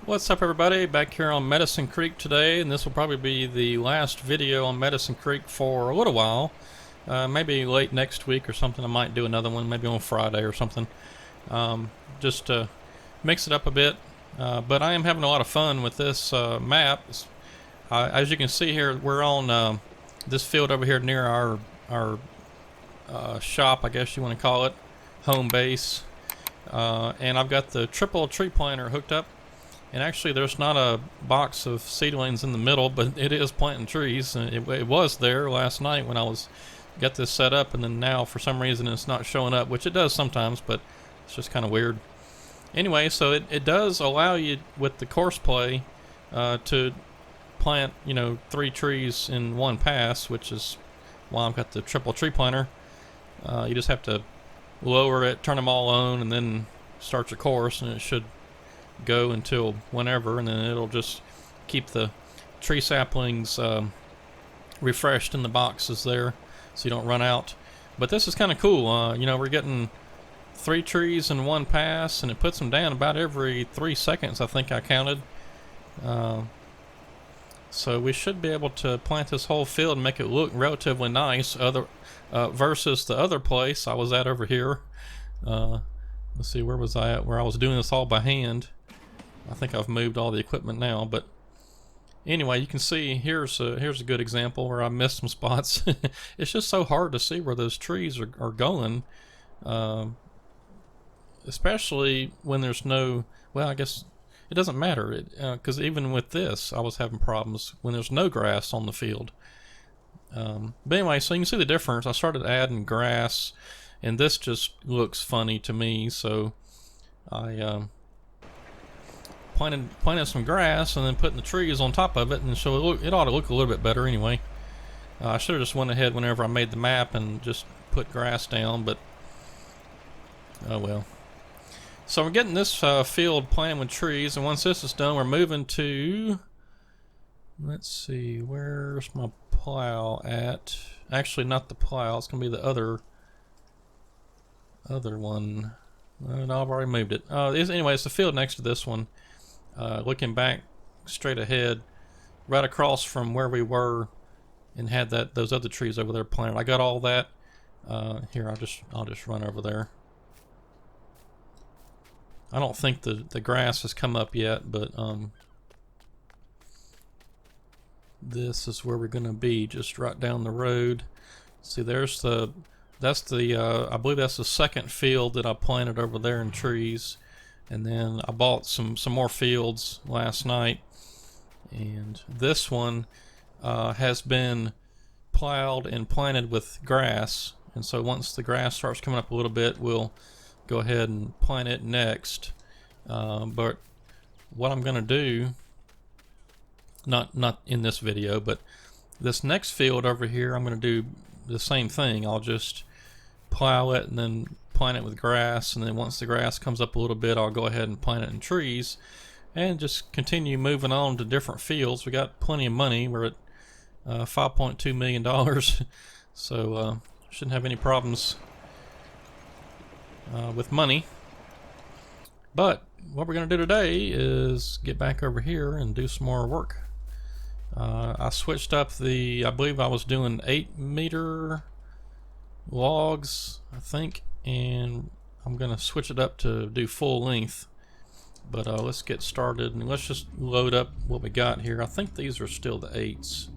What's up, everybody? Back here on Medicine Creek today, and this will probably be the last video on Medicine Creek for a little while. Maybe late next week or something. I might do another one, maybe on Friday or something, just to mix it up a bit. But I am having a lot of fun with this map. As you can see here, we're on this field over here near our shop, I guess you want to call it, home base. And I've got the triple tree planter hooked up. And actually, there's not a box of seedlings in the middle, but it is planting trees. And it was there last night when I got this set up, and then now for some reason it's not showing up, which it does sometimes, but it's just kind of weird. Anyway, so it does allow you with the course play to plant 3 trees in one pass, which is why I've got the triple tree planter. You just have to lower it, turn them all on, and then start your course, and it should go until whenever, and then it'll just keep the tree saplings refreshed in the boxes there so you don't run out. But this is kind of cool. We're getting 3 trees in one pass, and it puts them down about every 3 seconds, I think I counted. So we should be able to plant this whole field and make it look relatively nice versus the other place I was at over here. Let's see, where was I at, where I was doing this all by hand. I think I've moved all the equipment now, but anyway, you can see here's a good example where I missed some spots. It's just so hard to see where those trees are going, especially when there's no. Well, I guess it doesn't matter because even with this, I was having problems when there's no grass on the field. But anyway, so you can see the difference. I started adding grass, and this just looks funny to me, so I planted some grass and then putting the trees on top of it, and so it ought to look a little bit better anyway. I should have just went ahead whenever I made the map and just put grass down, but oh well. So we're getting this field planted with trees, and once this is done, we're moving to, let's see, where's my plow at? Actually, not the plow, it's going to be the other one. No, I've already moved it. Anyway, it's the field next to this one. Looking back straight ahead, right across from where we were, and had those other trees over there planted. I got all that. Here, I'll just run over there. I don't think the grass has come up yet, but this is where we're gonna be, just right down the road. See, that's the I believe that's the second field that I planted over there in trees. And then I bought some more fields last night, and this one has been plowed and planted with grass. And so once the grass starts coming up a little bit, we'll go ahead and plant it next. But what I'm going to do, not in this video, but this next field over here, I'm going to do the same thing. I'll just plow it and then plant it with grass, and then once the grass comes up a little bit, I'll go ahead and plant it in trees and just continue moving on to different fields. We got plenty of money. We're at $5.2 million, so shouldn't have any problems with money. But what we're going to do today is get back over here and do some more work. I switched up I believe I was doing 8-meter logs, I think, and I'm gonna switch it up to do full length. But let's get started, and let's just load up what we got here. I think these are still the 8s.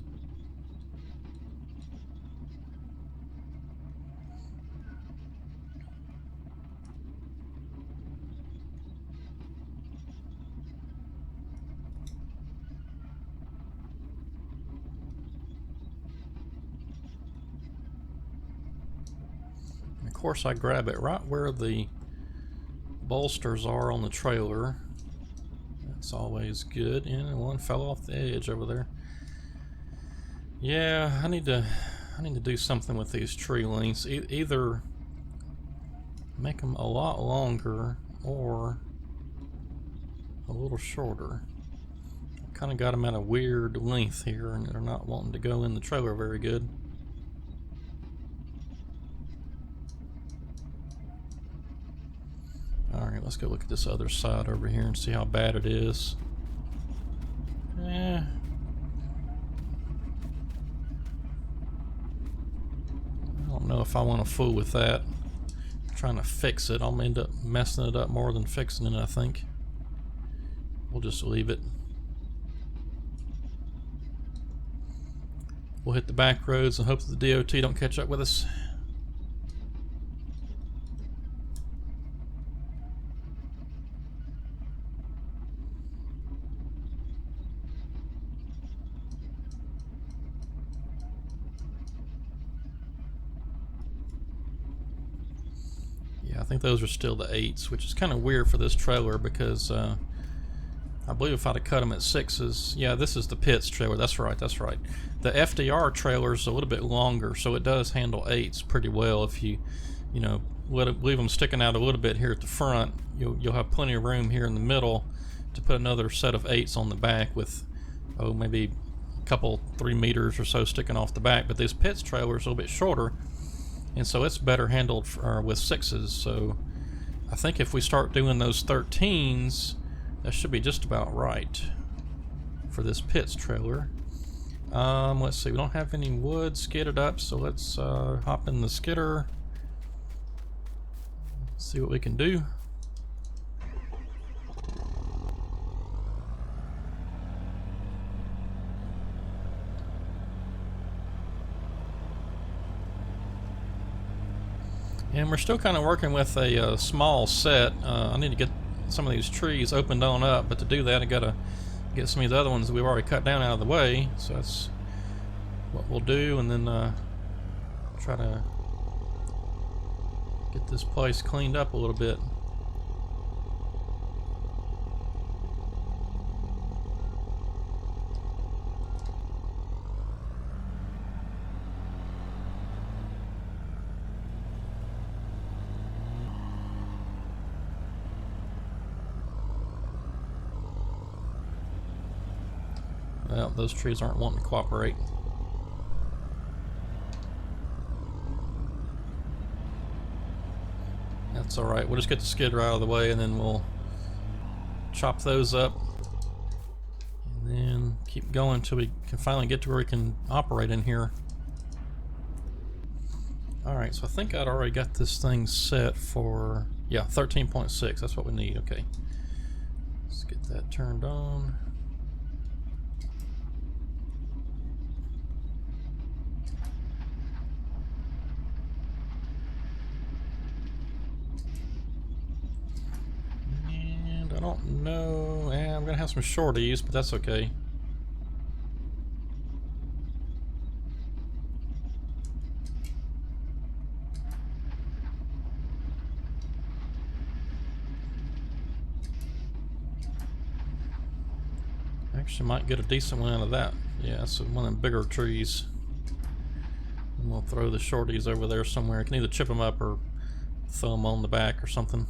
Of course, I grab it right where the bolsters are on the trailer. That's always good. And one fell off the edge over there. Yeah, I need to do something with these tree lengths. Either make them a lot longer or a little shorter. I kind of got them at a weird length here, and they're not wanting to go in the trailer very good. Alright, let's go look at this other side over here and see how bad it is. Eh. I don't know if I want to fool with that. Trying to fix it, I'll end up messing it up more than fixing it, I think. We'll just leave it. We'll hit the back roads and hope that the DOT don't catch up with us. Yeah, I think those are still the 8s, which is kind of weird for this trailer because I believe if I'd have cut them at 6s, yeah, this is the Pitts trailer. That's right, that's right. The FDR trailer is a little bit longer, so it does handle 8s pretty well. If you know, leave them sticking out a little bit here at the front, you'll have plenty of room here in the middle to put another set of 8s on the back with, oh, maybe a couple, 3 meters or so sticking off the back. But this Pitts trailer is a little bit shorter, and so it's better handled with 6s. So I think if we start doing those 13s, that should be just about right for this Pitts trailer. Let's see, we don't have any wood skidded up, so let's hop in the skidder, see what we can do. And we're still kind of working with a small set. I need to get some of these trees opened on up, but to do that I gotta get some of these other ones that we've already cut down out of the way. So that's what we'll do, and then try to get this place cleaned up a little bit. Well, those trees aren't wanting to cooperate. That's alright, we'll just get the skidder out of the way and then we'll chop those up and then keep going until we can finally get to where we can operate in here. Alright, so I think I'd already got this thing set for, yeah, 13.6, that's what we need. Okay, let's get that turned on. I don't know. I'm gonna have some shorties, but that's okay. Actually, might get a decent one out of that. Yeah, so one of them bigger trees. And we'll throw the shorties over there somewhere. I can either chip them up or throw them on the back or something.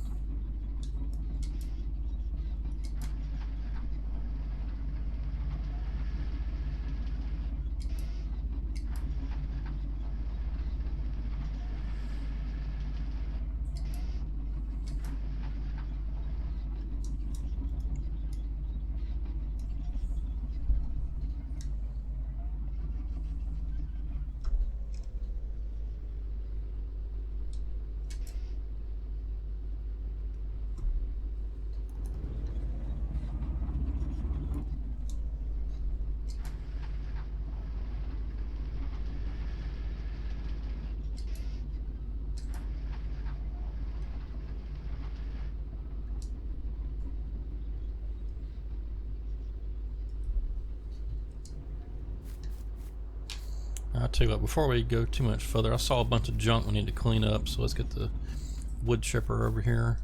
I'll tell you what, before we go too much further, I saw a bunch of junk we need to clean up, so let's get the wood chipper over here.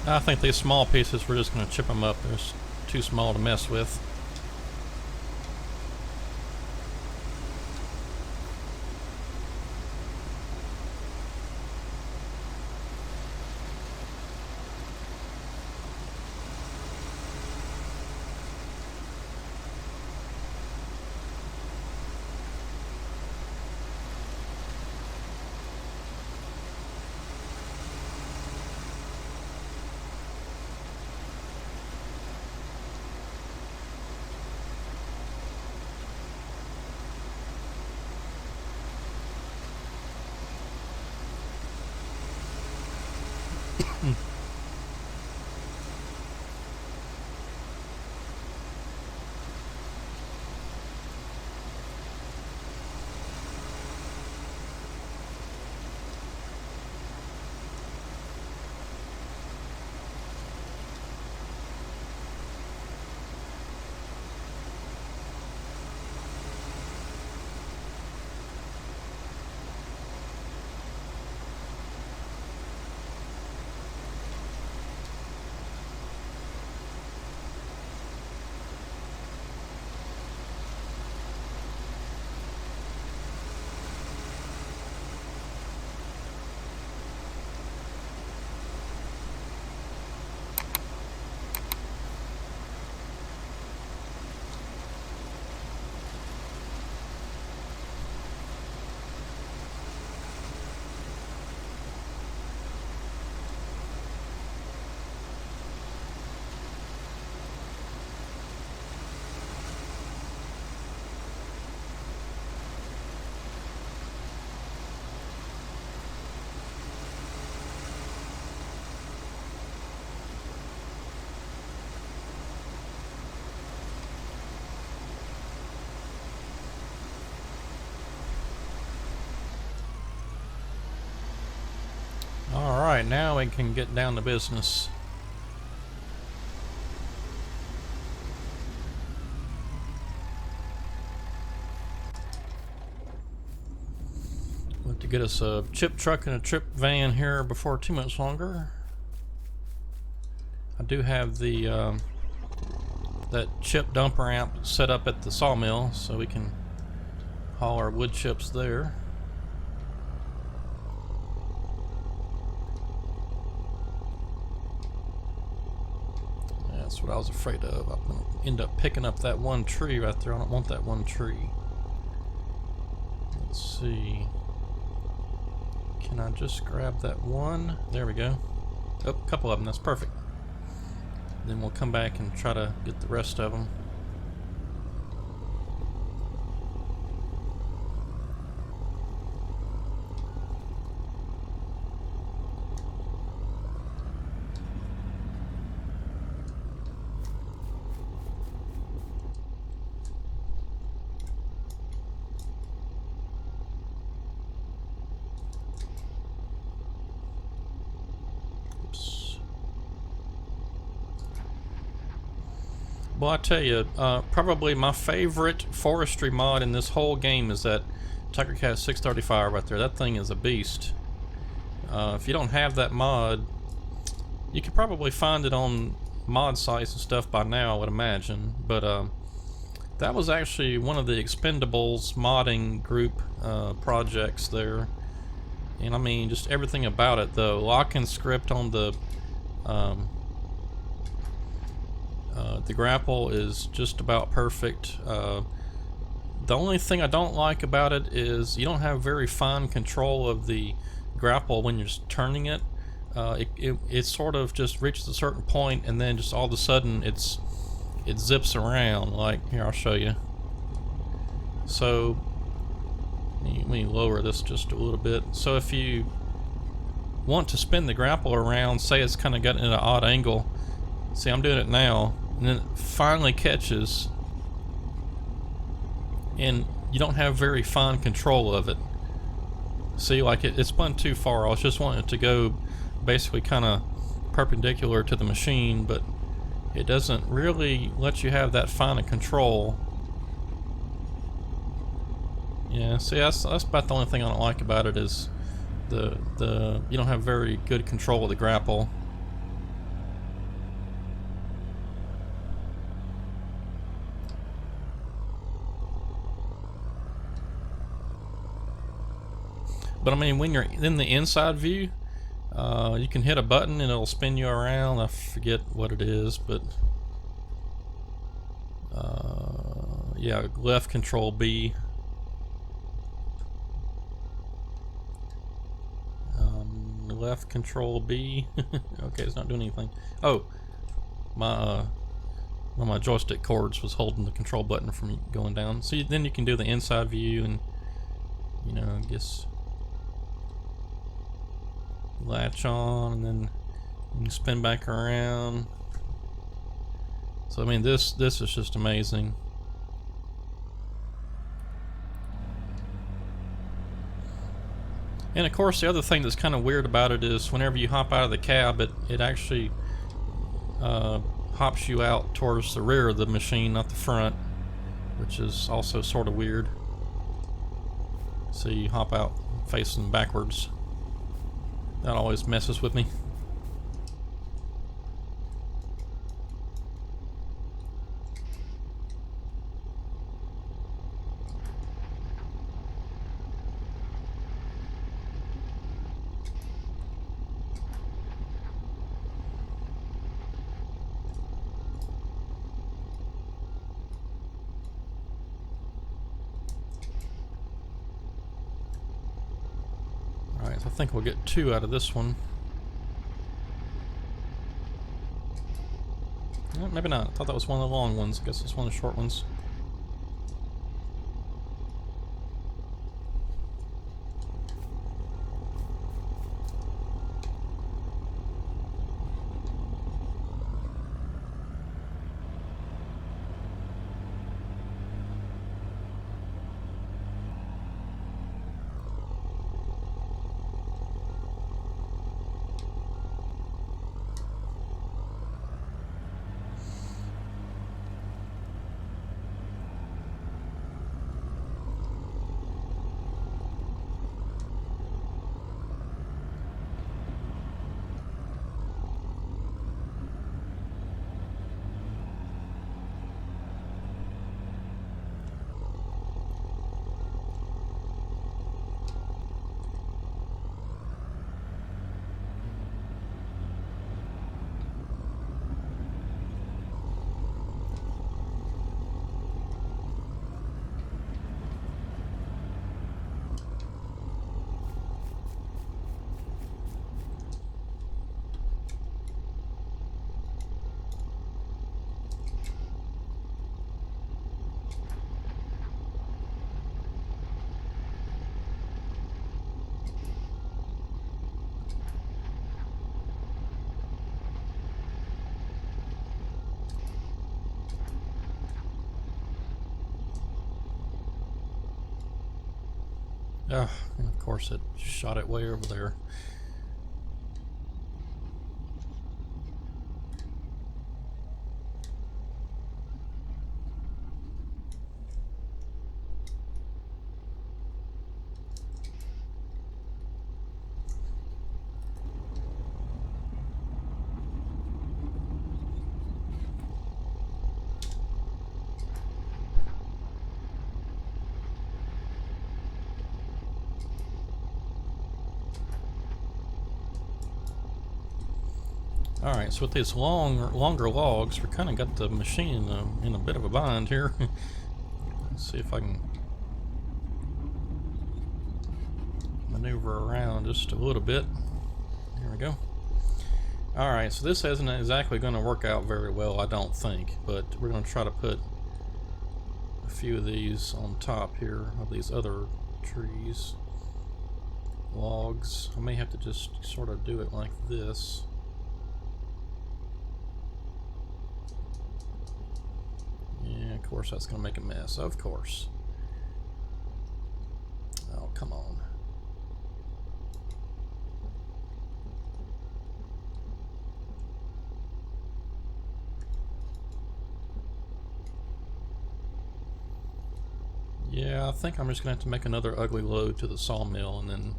I think these small pieces, we're just going to chip them up. They're too small to mess with. Alright, now we can get down to business. We'll have to get us a chip truck and a chip van here before too much longer. I do have the that chip dump ramp set up at the sawmill, so we can haul our wood chips there. That's what I was afraid of. I'm going to end up picking up that one tree right there. I don't want that one tree. Let's see. Can I just grab that one? There we go. Oh, a couple of them. That's perfect. Then we'll come back and try to get the rest of them. Well, I tell you, probably my favorite forestry mod in this whole game is that TigerCast 635 right there. That thing is a beast. If you don't have that mod, you could probably find it on mod sites and stuff by now, I would imagine. But that was actually one of the Expendables modding group projects there. And I mean, just everything about it, the lock and script on the grapple is just about perfect. The only thing I don't like about it is you don't have very fine control of the grapple when you're turning it. It sort of just reaches a certain point and then just all of a sudden it zips around. Like, here, I'll show you. So let me lower this just a little bit. So if you want to spin the grapple around, say it's kind of got in an odd angle. See, I'm doing it now, and then it finally catches, and you don't have very fine control of it. See, like it spun too far. I was just wanting it to go basically kind of perpendicular to the machine, but it doesn't really let you have that fine of control. Yeah, see, that's about the only thing I don't like about it is the you don't have very good control of the grapple. But I mean, when you're in the inside view, you can hit a button and it'll spin you around. I forget what it is, but yeah, left control B. Left control B. Okay, it's not doing anything. Oh, my one of my joystick cords was holding the control button from going down. So then you can do the inside view and, you know, I guess latch on and then you can spin back around. So I mean, this is just amazing. And of course, the other thing that's kind of weird about it is whenever you hop out of the cab, it actually hops you out towards the rear of the machine, not the front, which is also sort of weird. So you hop out facing backwards. That always messes with me. Alright, I think we'll get 2 out of this one. Well, maybe not. I thought that was one of the long ones. I guess it's one of the short ones. Oh, and of course it shot it way over there. Alright, so with these longer logs, we kind of got the machine in a bit of a bind here. Let's see if I can maneuver around just a little bit. Here we go. Alright, so this isn't exactly going to work out very well, I don't think, but we're going to try to put a few of these on top here of these other trees. Logs. I may have to just sort of do it like this. Yeah, of course that's going to make a mess, of course. Oh, come on. Yeah, I think I'm just going to have to make another ugly load to the sawmill, and then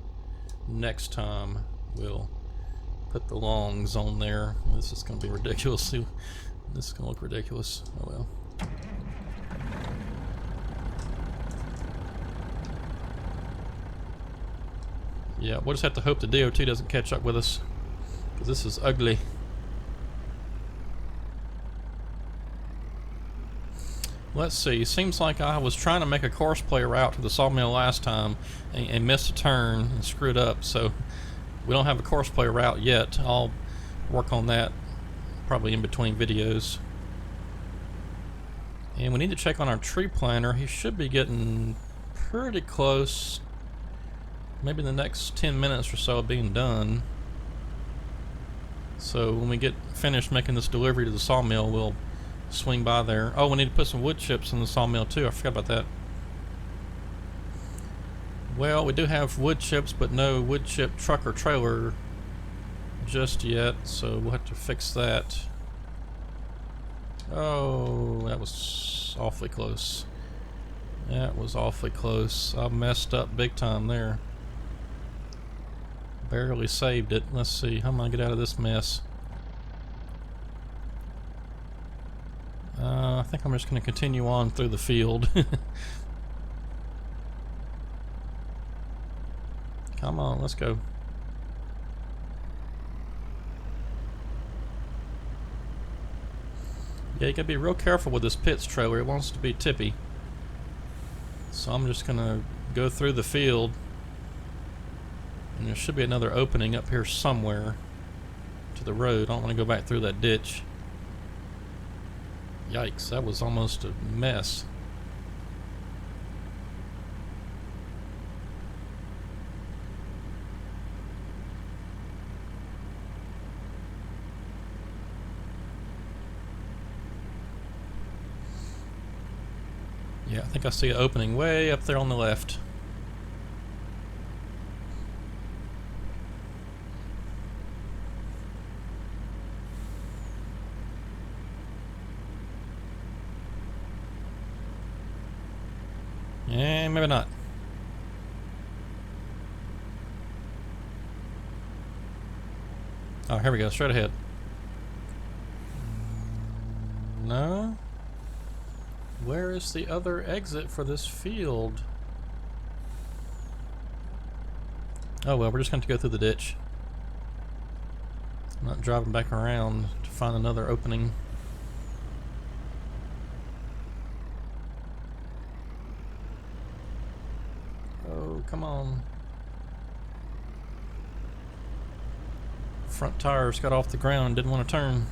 next time we'll put the longs on there. This is going to be ridiculous. This is going to look ridiculous. Oh well. Yeah, we'll just have to hope the DOT doesn't catch up with us, because this is ugly. Let's see, seems like I was trying to make a course play route to the sawmill last time and missed a turn and screwed up, so we don't have a course play route yet. I'll work on that probably in between videos. And we need to check on our tree planter. He should be getting pretty close, maybe in the next 10 minutes or so of being done. So when we get finished making this delivery to the sawmill, we'll swing by there. Oh, we need to put some wood chips in the sawmill too. I forgot about that. Well, we do have wood chips, but no wood chip truck or trailer just yet, so we'll have to fix that. Oh, that was awfully close. That was awfully close. I messed up big time there. Barely saved it. Let's see, how am I gonna get out of this mess? I think I'm just going to continue on through the field. Come on, let's go. Yeah, you gotta be real careful with this Pitts trailer. It wants to be tippy. So I'm just gonna go through the field. And there should be another opening up here somewhere to the road. I don't want to go back through that ditch. Yikes, that was almost a mess. Yeah, I think I see an opening way up there on the left. And maybe not. Oh, here we go, straight ahead. No? Where is the other exit for this field? Oh well, we're just going to go through the ditch. I'm not driving back around to find another opening. Oh, come on. Front tires got off the ground, didn't want to turn.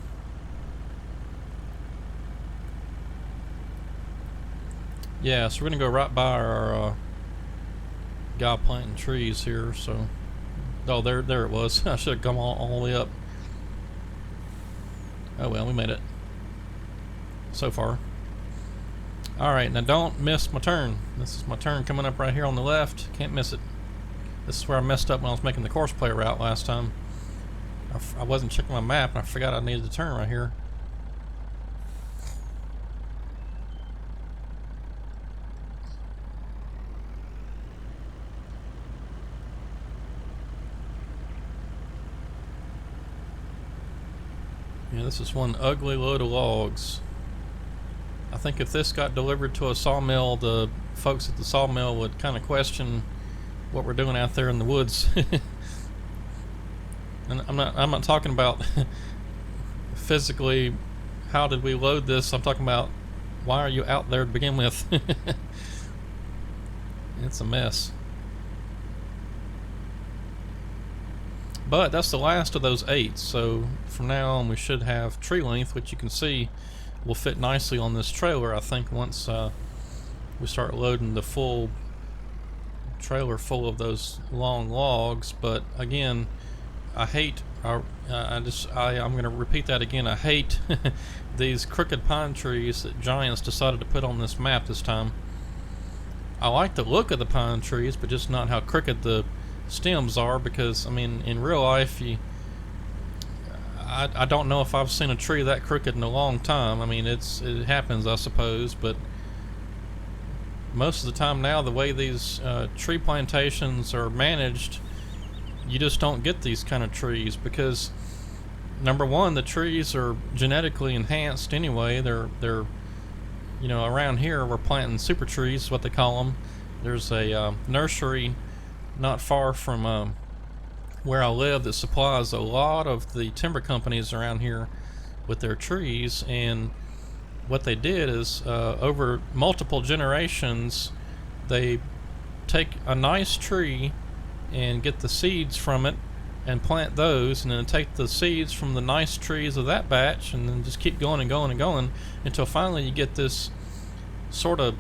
Yeah, so we're gonna go right by our guy planting trees here, so... Oh, there it was. I should have come all the way up. Oh well, we made it. So far. Alright, now don't miss my turn. This is my turn coming up right here on the left. Can't miss it. This is where I messed up when I was making the course play route last time. I wasn't checking my map and I forgot I needed to turn right here. Yeah, this is one ugly load of logs. I think if this got delivered to a sawmill, the folks at the sawmill would kind of question what we're doing out there in the woods. And I'm not talking about physically how did we load this. I'm talking about why are you out there to begin with. It's a mess. But that's the last of those 8, so from now on we should have tree length, which you can see will fit nicely on this trailer, I think, once we start loading the full trailer full of those long logs. But again, I hate, I'm going to repeat that again, I hate these crooked pine trees that Giants decided to put on this map this time. I like the look of the pine trees, but just not how crooked the stems are, because I mean in real life I don't know if I've seen a tree that crooked in a long time. I mean it happens, I suppose, but most of the time now the way these tree plantations are managed, you just don't get these kind of trees, because number one, the trees are genetically enhanced anyway. They're you know, around here we're planting super trees, what they call them. There's a nursery not far from where I live that supplies a lot of the timber companies around here with their trees. And what they did is, over multiple generations, they take a nice tree and get the seeds from it and plant those, and then take the seeds from the nice trees of that batch and then just keep going and going and going until finally you get this sort of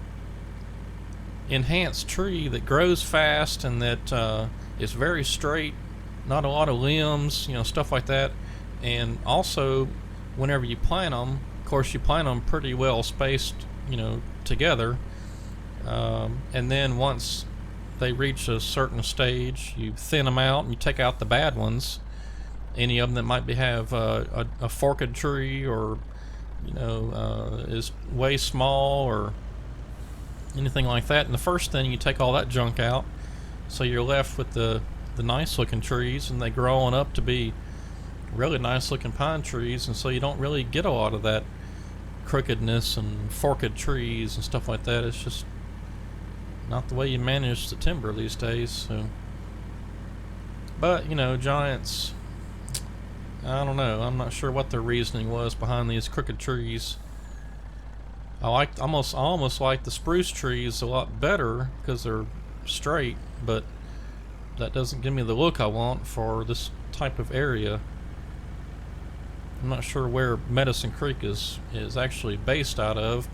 enhanced tree that grows fast and that is very straight, not a lot of limbs, stuff like that. And also, whenever you plant them, of course you plant them pretty well spaced, together, and then once they reach a certain stage, you thin them out and you take out the bad ones, any of them that might have a forked tree, or is way small or anything like that. And the first thing, you take all that junk out, so you're left with the nice looking trees, and they grow on up to be really nice looking pine trees. And so you don't really get a lot of that crookedness and forked trees and stuff like that. It's just not the way you manage the timber these days. So, but giants, I don't know, I'm not sure what their reasoning was behind these crooked trees. I almost like the spruce trees a lot better because they're straight, but that doesn't give me the look I want for this type of area. I'm not sure where Medicine Creek is actually based out of.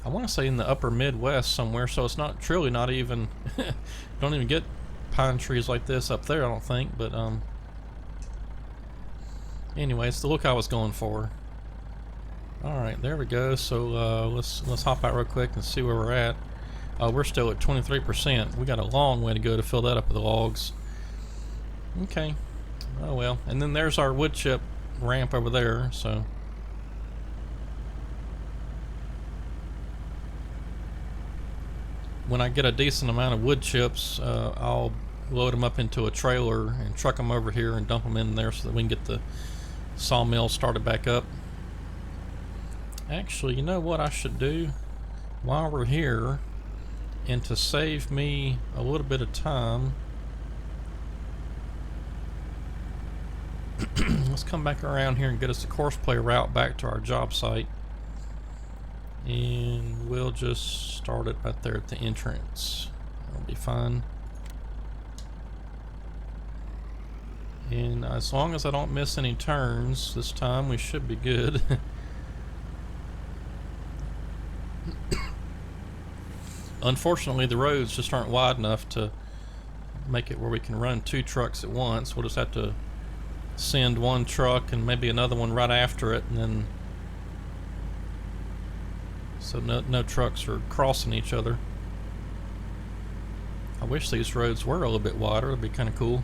I want to say in the upper Midwest somewhere, so it's truly not even don't even get pine trees like this up there, I don't think. But anyway, it's the look I was going for. Alright, there we go. So let's hop out real quick and see where we're at. We're still at 23%. We got a long way to go to fill that up with the logs. Okay. Oh well. And then there's our wood chip ramp over there, so when I get a decent amount of wood chips, I'll load them up into a trailer and truck them over here and dump them in there so that we can get the sawmill started back up. Actually, you know what I should do while we're here, and to save me a little bit of time, let's come back around here and get us the course play route back to our job site. And we'll just start it right there at the entrance. That'll be fine. And as long as I don't miss any turns this time, we should be good. Unfortunately, the roads just aren't wide enough to make it where we can run 2 trucks at once. We'll just have to send one truck and maybe another one right after it, and then so no trucks are crossing each other. I wish these roads were a little bit wider. It'd be kind of cool.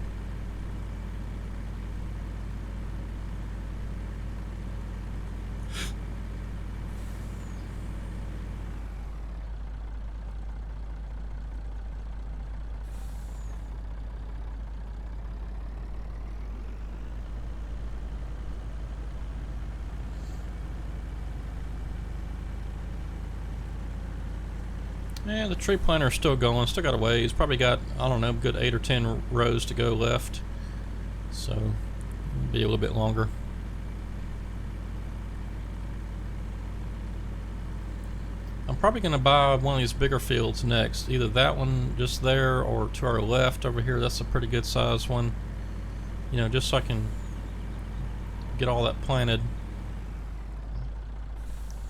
Yeah, the tree planter's still going, still got a ways. Probably got, I don't know, good 8 or 10 rows to go left. So, it'll be a little bit longer. I'm probably going to buy one of these bigger fields next. Either that one just there, or to our left over here. That's a pretty good sized one. Just so I can get all that planted.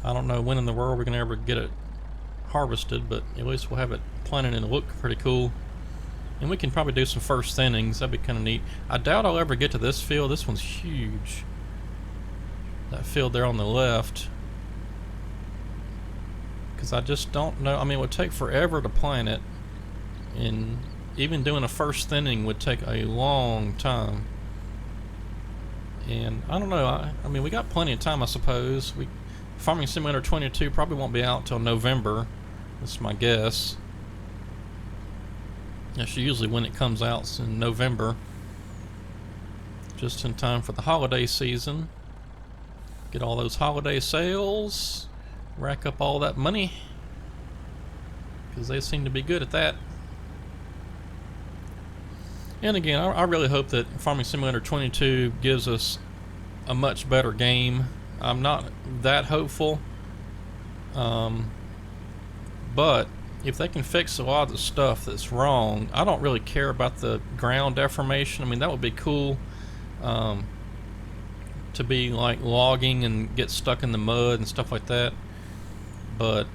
I don't know when in the world we're going to ever get it harvested, but at least we'll have it planted and look pretty cool. And we can probably do some first thinnings. That'd be kind of neat. I doubt I'll ever get to this field. This one's huge. That field there on the left. Because I just don't know. I mean, it would take forever to plant it. And even doing a first thinning would take a long time. And I don't know. I mean, we got plenty of time, I suppose. Farming Simulator 22 probably won't be out till November. That's my guess. That's usually when it comes out, it's in November. Just in time for the holiday season. Get all those holiday sales. Rack up all that money. Because they seem to be good at that. And again, I really hope that Farming Simulator 22 gives us a much better game. I'm not that hopeful, but if they can fix a lot of the stuff that's wrong, I don't really care about the ground deformation. I mean, that would be cool, to be like logging and get stuck in the mud and stuff like that, but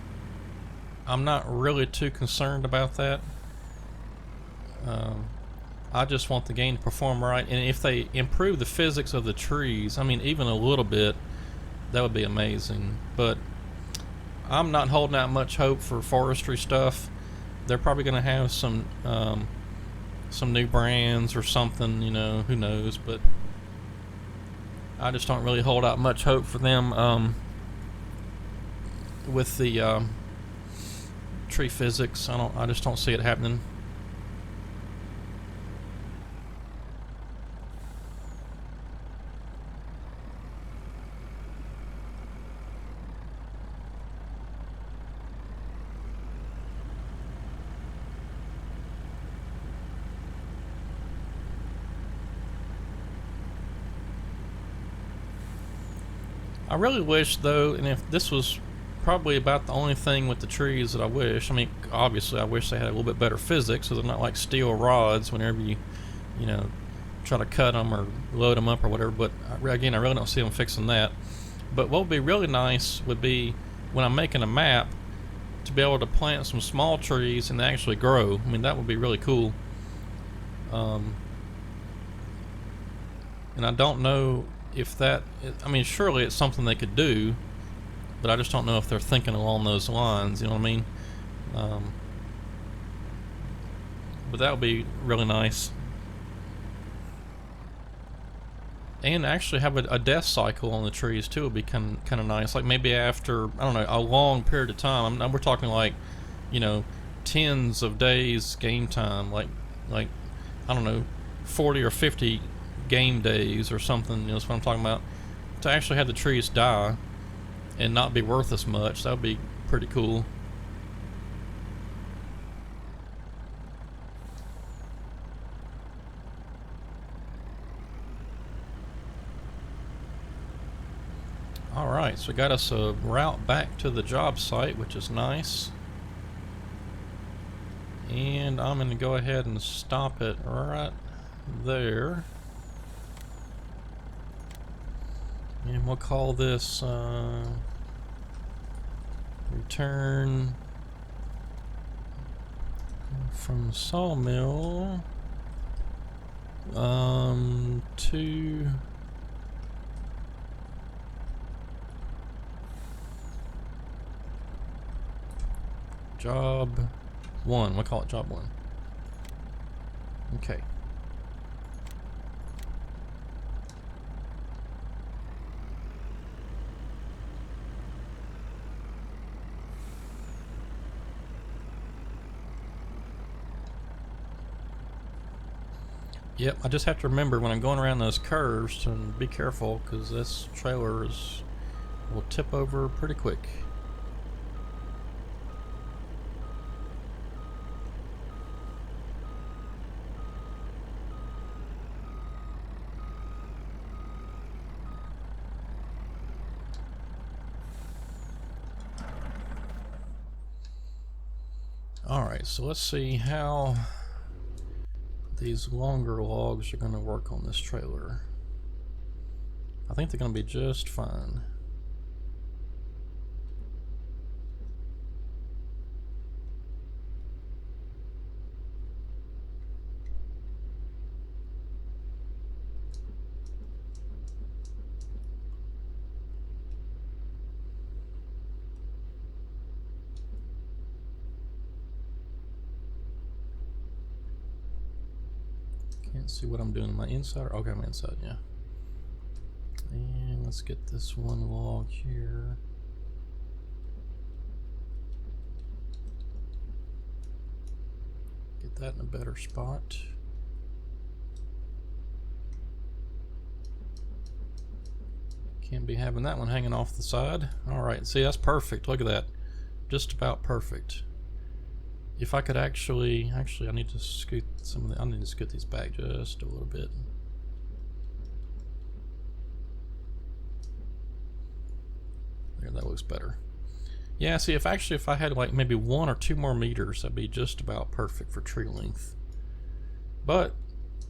I'm not really too concerned about that. I just want the game to perform right, and if they improve the physics of the trees, I mean, even a little bit, that would be amazing. But I'm not holding out much hope for forestry stuff. They're probably going to have some new brands or something, you know, who knows, but I just don't really hold out much hope for them with the tree physics. I just don't see it happening. I really wish, though, and if this was probably about the only thing with the trees that I wish, I mean, obviously I wish they had a little bit better physics, so they're not like steel rods whenever you know, try to cut them or load them up or whatever, but again, I really don't see them fixing that. But what would be really nice would be, when I'm making a map, to be able to plant some small trees and they actually grow. I mean, that would be really cool. And I don't know if that, I mean, surely it's something they could do, but I just don't know if they're thinking along those lines, you know what I mean? But that would be really nice. And actually have a death cycle on the trees too would be kind of nice. Like maybe after, I don't know, a long period of time. We're talking like, you know, tens of days game time. Like I don't know, 40 or 50 game days or something. You know, that's what I'm talking about. To actually have the trees die and not be worth as much, that would be pretty cool. Alright, so we got us a route back to the job site, which is nice. And I'm going to go ahead and stop it right there. And we'll call this return from sawmill to job 1. We'll call it job 1. Okay. Yep, I just have to remember when I'm going around those curves to be careful, because this trailer will tip over pretty quick. Alright, so let's see how these longer logs are going to work on this trailer. I think they're going to be just fine. Can't see what I'm doing. Am I inside? Okay, I'm inside, yeah. And let's get this one log here. Get that in a better spot. Can't be having that one hanging off the side. Alright, see, that's perfect. Look at that. Just about perfect. if I could actually I need to scoot I need to scoot these back just a little bit. There, that looks better. Yeah, see, if I had like maybe 1 or 2 more meters, that'd be just about perfect for tree length. But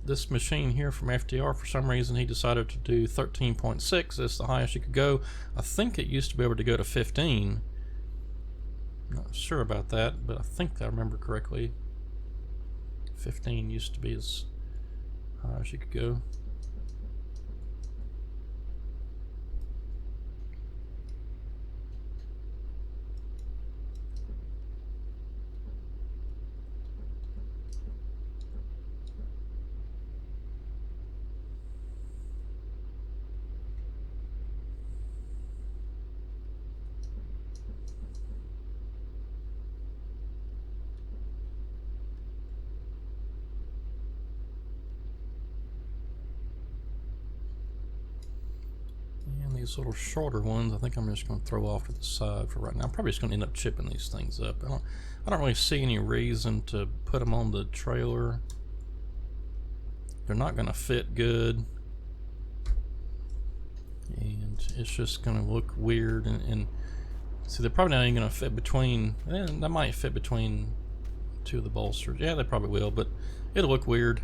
this machine here from FDR, for some reason, he decided to do 13.6. That's the highest you could go. I think it used to be able to go to 15. Not sure about that, but I think I remember correctly. 15 used to be as high as you could go. These little shorter ones, I think I'm just going to throw off to the side for right now. I'm probably just going to end up chipping these things up. I don't really see any reason to put them on the trailer. They're not going to fit good, and it's just going to look weird. And see, they're probably not even going to fit between. That might fit between 2 of the bolsters. Yeah, they probably will, but it'll look weird.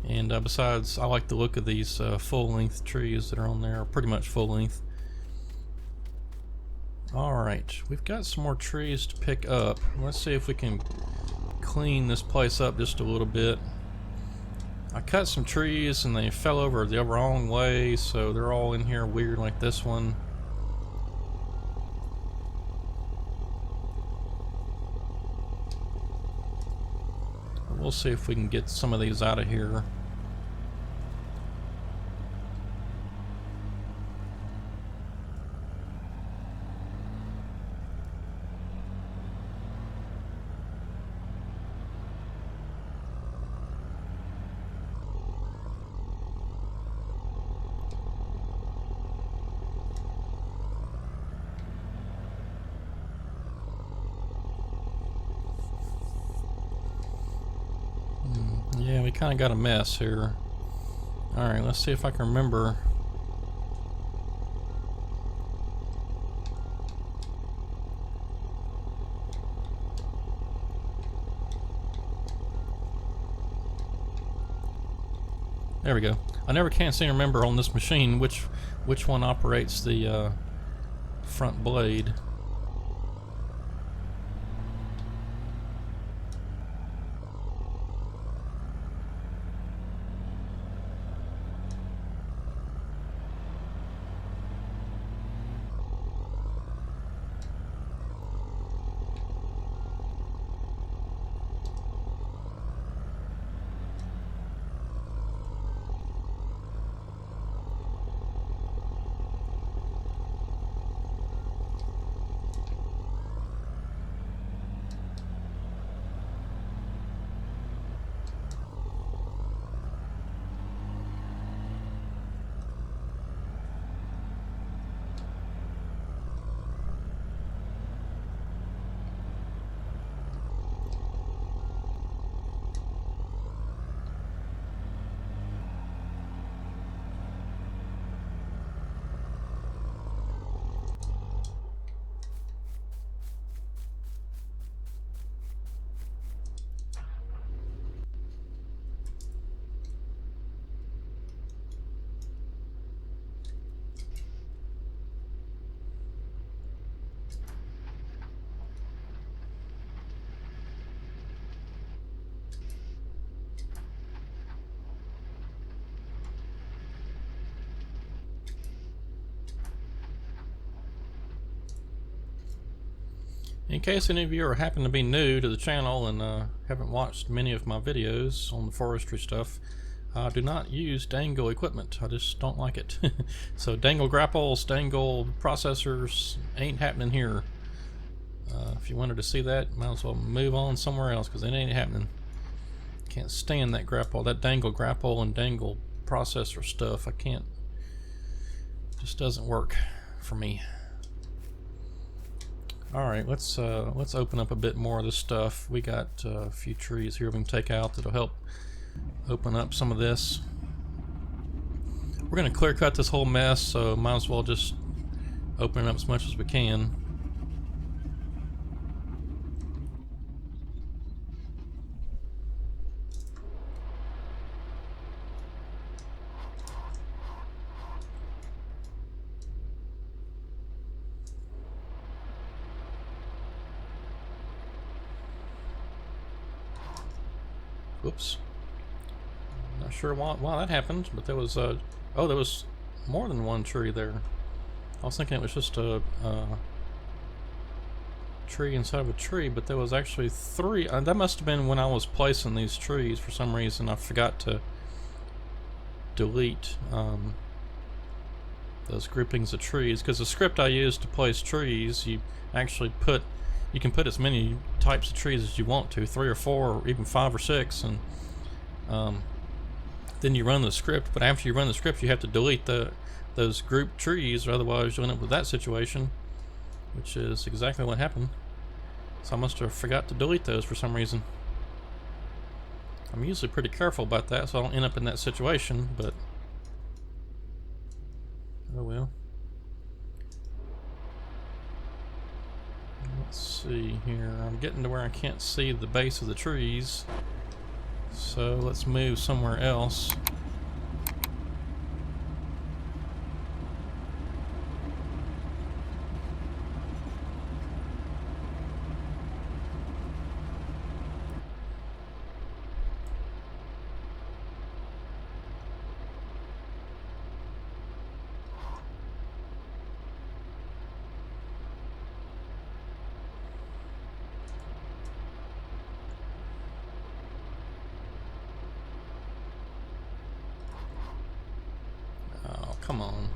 And besides, I like the look of these full-length trees that are on there, pretty much full-length. Alright, we've got some more trees to pick up. Let's see if we can clean this place up just a little bit. I cut some trees and they fell over the wrong way, so they're all in here weird like this one. We'll see if we can get some of these out of here. Yeah, we kind of got a mess here. Alright, let's see if I can remember. There we go. I never can seem to remember on this machine which one operates the front blade. In case any of you are happen to be new to the channel and haven't watched many of my videos on the forestry stuff, I do not use dangle equipment. I just don't like it. So dangle grapples, dangle processors ain't happening here. If you wanted to see that, might as well move on somewhere else because it ain't happening. Can't stand that grapple, that dangle grapple and dangle processor stuff. I can't. Just doesn't work for me. Alright, let's open up a bit more of this stuff. We got a few trees here we can take out that'll help open up some of this. We're going to clear cut this whole mess, so might as well just open it up as much as we can. Whoops. Not sure why that happened, but there was oh, there was more than one tree there. I was thinking it was just a tree inside of a tree, but there was actually three. That must have been when I was placing these trees. For some reason, I forgot to delete those groupings of trees, because the script I used to place trees, you can put as many types of trees as you want to, 3 or 4 or even 5 or 6, and then you run the script. But after you run the script, you have to delete those grouped trees, or otherwise you'll end up with that situation, which is exactly what happened. So I must have forgot to delete those for some reason. I'm usually pretty careful about that, so I don't end up in that situation, but oh well. Let's see here. I'm getting to where I can't see the base of the trees, so let's move somewhere else. Oh, come on.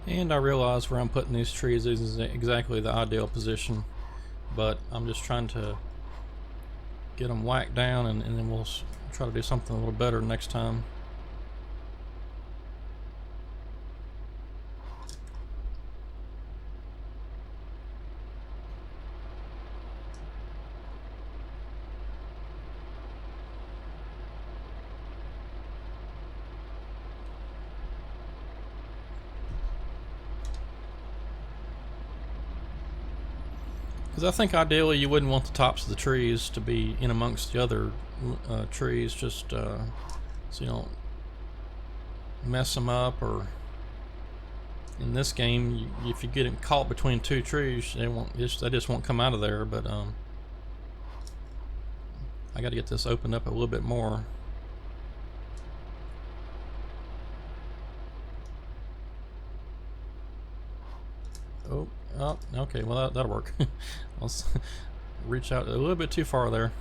And I realize where I'm putting these trees isn't exactly the ideal position, but I'm just trying to get them whacked down, and then we'll try to do something a little better next time. Because I think ideally you wouldn't want the tops of the trees to be in amongst the other trees, just so you don't mess them up. Or in this game, if you get caught between 2 trees, they just won't come out of there. But I got to get this opened up a little bit more. Oh, okay, well that'll work. I'll reach out a little bit too far there.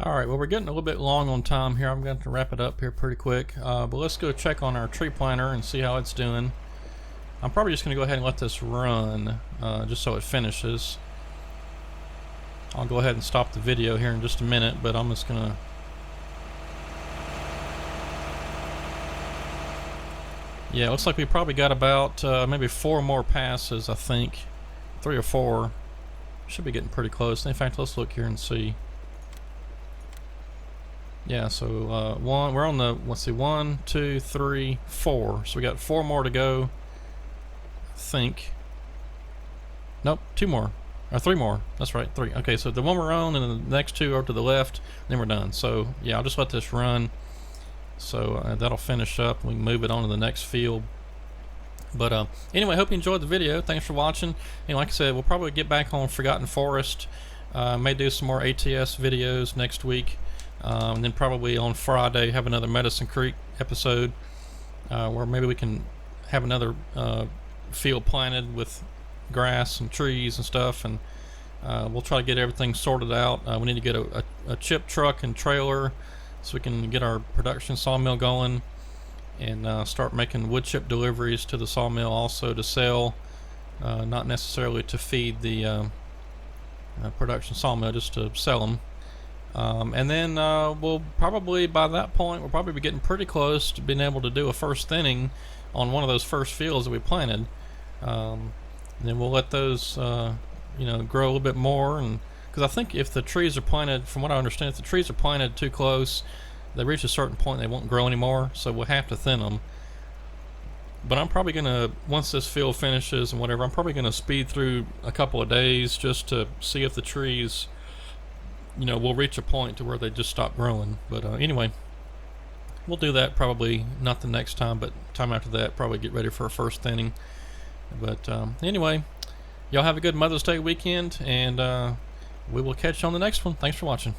Alright, well, we're getting a little bit long on time here. I'm going to wrap it up here pretty quick. But let's go check on our tree planter and see how it's doing. I'm probably just going to go ahead and let this run just so it finishes. I'll go ahead and stop the video here in just a minute, but I'm just going to... Yeah, it looks like we probably got about maybe 4 more passes, I think. 3 or 4. Should be getting pretty close. In fact, let's look here and see. Yeah, so we're on the, let's see, 1, 2, 3, 4. So we got 4 more to go, I think. Nope, 2 more. Or 3 more. That's right, 3. Okay, so the one we're on and the next 2 are to the left, then we're done. So yeah, I'll just let this run. So that'll finish up. We can move it on to the next field. But anyway, hope you enjoyed the video. Thanks for watching. And like I said, we'll probably get back on Forgotten Forest. May do some more ATS videos next week. And then probably on Friday have another Medicine Creek episode where maybe we can have another field planted with grass and trees and stuff, and we'll try to get everything sorted out. We need to get a chip truck and trailer so we can get our production sawmill going and start making wood chip deliveries to the sawmill also to sell, not necessarily to feed the production sawmill, just to sell them. And then we'll probably, by that point, we'll probably be getting pretty close to being able to do a first thinning on one of those first fields that we planted. And then we'll let those, you know, grow a little bit more. And because I think if the trees are planted, from what I understand, if the trees are planted too close, they reach a certain point they won't grow anymore. So we'll have to thin them. But I'm probably going to, once this field finishes and whatever, I'm probably going to speed through a couple of days just to see if the trees, you know, will reach a point to where they just stop growing. But anyway, we'll do that probably not the next time, but time after that, probably get ready for a first thinning. But anyway, y'all have a good Mother's Day weekend, and we will catch you on the next one. Thanks for watching.